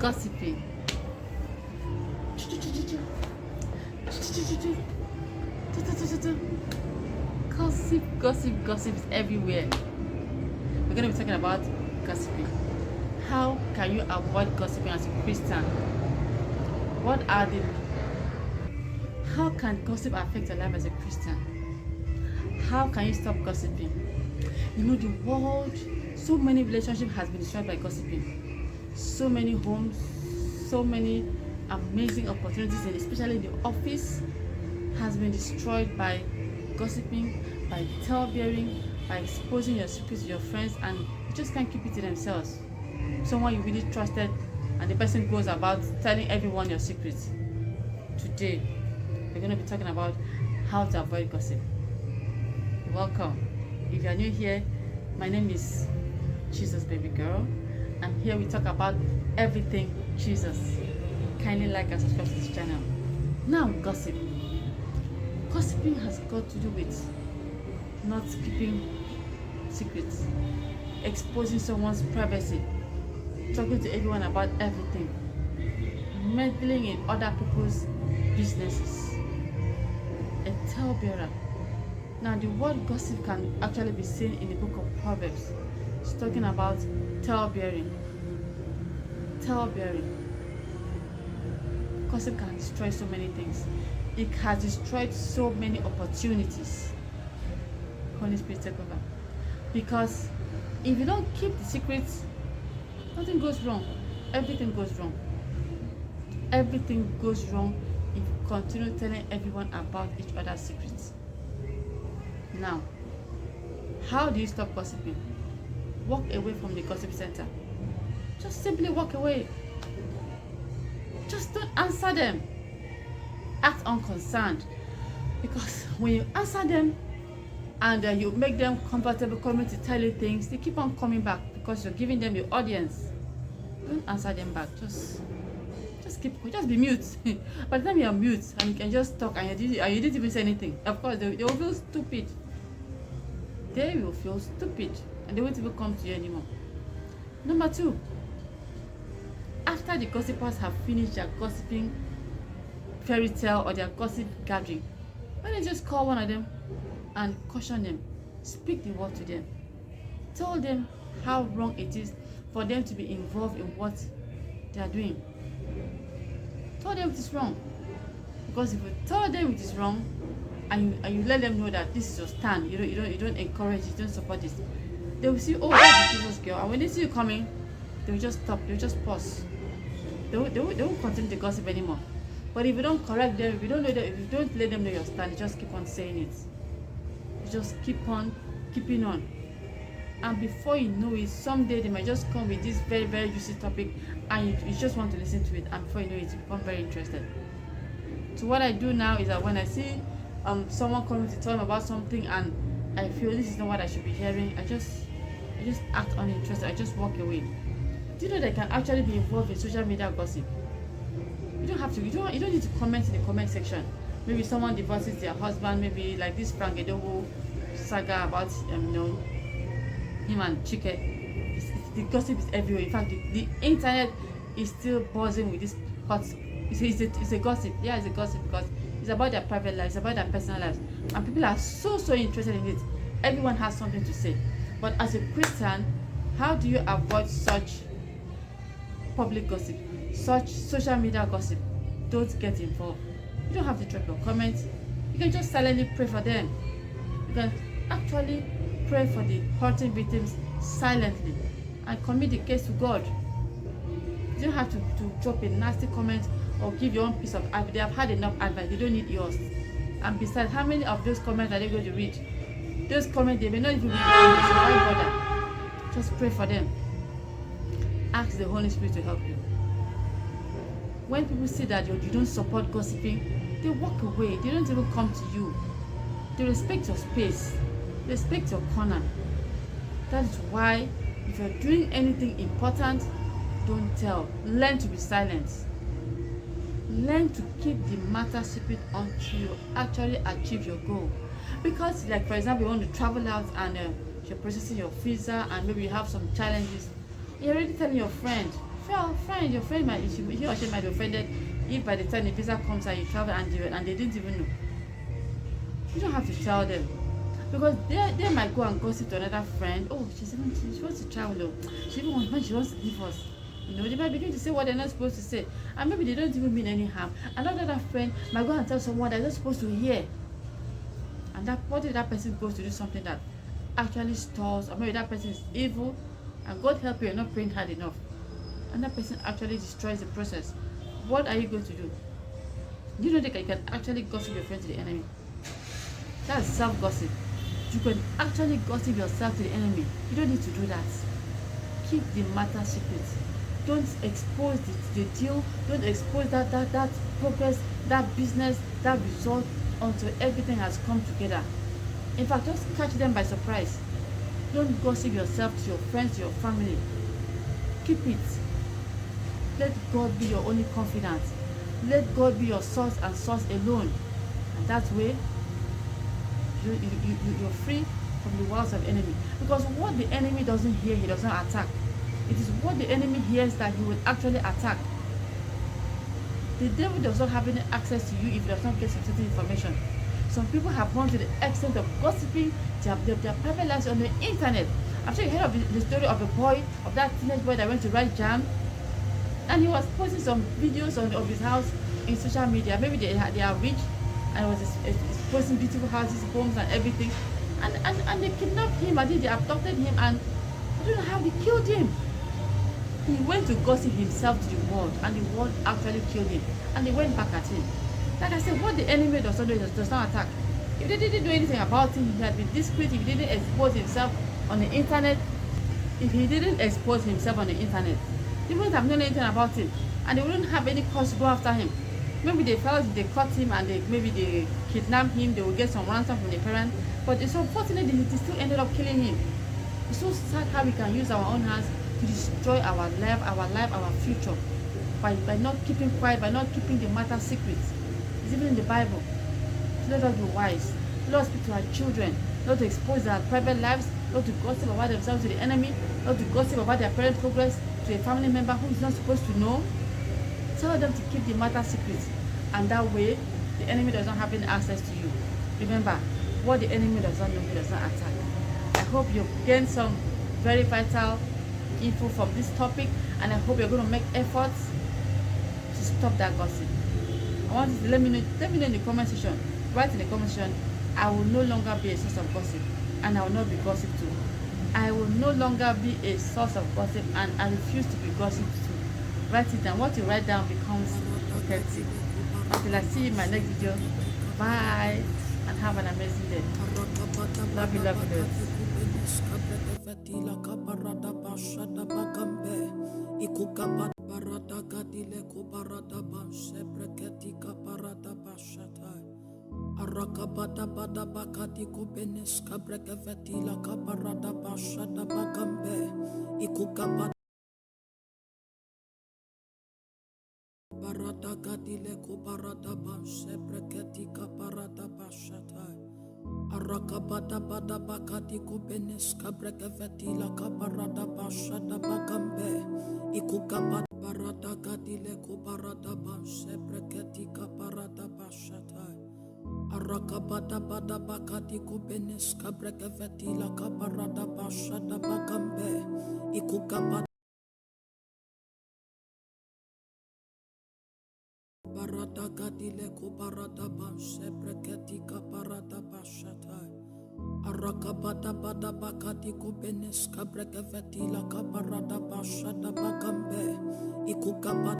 Gossiping. Gossip is everywhere. We're going to be talking about gossiping. How can you avoid gossiping as a Christian? What are the How can gossip affect your life as a Christian? How can you stop gossiping? You know, the world, so many relationships has been destroyed by gossiping. So many homes, so many amazing opportunities, and especially the office, has been destroyed by gossiping, by tale-bearing, by exposing your secrets to your friends, and you just can't keep it to themselves. Someone you really trusted, and the person goes about telling everyone your secrets. Today, we're going to be talking about how to avoid gossip. Welcome. If you are new here, my name is Jesus Baby Girl, and here we talk about everything Jesus. Kindly like and subscribe to this channel. Now, gossip. Gossiping has got to do with not keeping secrets, exposing someone's privacy, talking to everyone about everything, meddling in other people's businesses, a talebearer. Now, the word gossip can actually be seen in the book of Proverbs. It's talking about talebearing. Gossip can destroy so many things. It has destroyed so many opportunities. Holy Spirit, take over. Because if you don't keep the secrets, nothing goes wrong. Everything goes wrong. Everything goes wrong if you continue telling everyone about each other's secrets. Now, how do you stop gossiping? Walk away from the gossip center. Just simply walk away. Just don't answer them. Act unconcerned. Because when you answer them and you make them comfortable coming to tell you things, they keep on coming back because you're giving them the audience. Don't answer them back. Just be mute. By the time you're mute and you can just talk and you didn't even say anything, of course they will feel stupid. They will feel stupid and they won't even come to you anymore. Number 2, after the gossipers have finished their gossiping fairy tale or their gossip gathering, why don't you just call one of them and caution them, speak the word to them, tell them how wrong it is for them to be involved in what they are doing. Tell them it is wrong, because if you tell them it is wrong and you let them know that this is your stand, you don't encourage it, you don't support it, they will see, oh, that's the Jesus girl, and when they see you coming, they will just stop, they will just pause. They won't continue the gossip anymore. But if you don't correct them, if you don't let them know your stand, you just keep on saying it. You just keep on keeping on. And before you know it, someday they might just come with this very, very juicy topic and you just want to listen to it, and before you know it, you become very interested. So what I do now is that when I see someone coming to tell me about something and I feel this is not what I should be hearing, I just act uninterested. I just walk away. Do you know they can actually be involved in social media gossip? You don't have to. You don't need to comment in the comment section. Maybe someone divorces their husband. Maybe like this Frank Edowu saga about him and Chike. The gossip is everywhere. In fact, the internet is still buzzing with this hot. It's a gossip. Yeah, it's a gossip because it's about their private lives, it's about their personal lives, and people are so interested in it. Everyone has something to say. But as a Christian, how do you avoid such public gossip, such social media gossip? Don't get involved. You don't have to drop your comments. You can just silently pray for them. You can actually pray for the hurting victims silently and commit the case to God. You don't have to drop a nasty comment or give your own piece of advice. They have had enough advice. They don't need yours. And besides, how many of those comments are they going to read? Those comments, they may not even read. Why bother? Just pray for them. Ask the Holy Spirit to help you. When people see that you don't support gossiping, they walk away. They don't even come to you. They respect your space. They respect your corner. That is why if you're doing anything important, don't tell. Learn to be silent. Learn to keep the matter secret until you actually achieve your goal. Because, like for example, you want to travel out and you're processing your visa and maybe you have some challenges. You're already telling your friend, your friend might, he or she might be offended if by the time the visa comes and you travel and they didn't even know. You don't have to tell them. Because they might go and gossip to another friend. Oh, she wants to travel. She even wants, when she wants to leave us. They might begin to say what they're not supposed to say. And maybe they don't even mean any harm. Another friend might go and tell someone they're not supposed to hear. And what if that person goes to do something that actually stalls, or maybe that person is evil, and God help you're not praying hard enough, and that person actually destroys the process. What are you going to do? You know that you can actually gossip your friend to the enemy. That's self-gossip. You can actually gossip yourself to the enemy. You don't need to do that. Keep the matter secret. Don't expose the deal. Don't expose that progress, that business, that result until everything has come together. In fact, just catch them by surprise. Don't gossip yourself to your friends, to your family. Keep it. Let God be your only confidence. Let God be your source and source alone. And that way, you're free from the wiles of the enemy. Because what the enemy doesn't hear, he does not attack. It is what the enemy hears that he will actually attack. The devil does not have any access to you if he does not get some certain information. Some people have gone to the extent of gossiping their private lives on the internet. I'm sure you heard of the story of a boy, of that teenage boy that went to write jam, and he was posting some videos of his house in social media. Maybe they are rich, and was posting beautiful houses, homes, and everything. And they kidnapped him, and then they abducted him, and I don't know how they killed him. He went to gossip himself to the world, and the world actually killed him, and they went back at him. Like I said, what the enemy does not do does not attack. If they didn't do anything about him, he had been discreet. If he didn't expose himself on the internet, they wouldn't have known anything about him, and they wouldn't have any cause to go after him. Maybe they felt if they caught him and maybe they kidnapped him, they will get some ransom from the parents. But it's unfortunate they still ended up killing him. It's so sad how we can use our own hands to destroy our life, our future, by not keeping quiet, by not keeping the matter secret. It's even in the Bible. So let us be wise. Let us speak to our children, not to expose their private lives, not to gossip about themselves to the enemy, not to gossip about their parent progress to a family member who is not supposed to know. Tell them to keep the matter secret, and that way the enemy does not have any access to you. Remember, what the enemy does not know, he does not attack. I hope you've gained some very vital info from this topic, and I hope you're going to make efforts to stop that gossip. I want you to let me know in the comment section. Write in the comment section, I will no longer be a source of gossip, and I will not be gossiped to. I will no longer be a source of gossip, and I refuse to be gossiped to. Write it down. What you write down becomes authentic. Until I see you in my next video, bye, and have an amazing day. Love you, love you, Arakabada bada bakati kubenes kabrekeveti la kaparada bashada bakambe ikukabada barada gadile kubarada bashe breketi kaparada bashata arakabada bada bakati kubenes kabrekeveti la kaparada bashada bakambe ikukabada barada gadile kubarada bashe breketi kaparada bashata Arakabada bada bakati kubenes kabrekeveti la kaparada bashada bakambe ikukabada barada gadile kubarada bashe breketi kaparada bashata Arakabada bada bakati kubenes kabrekeveti la kaparada bashada bakambe ikukabada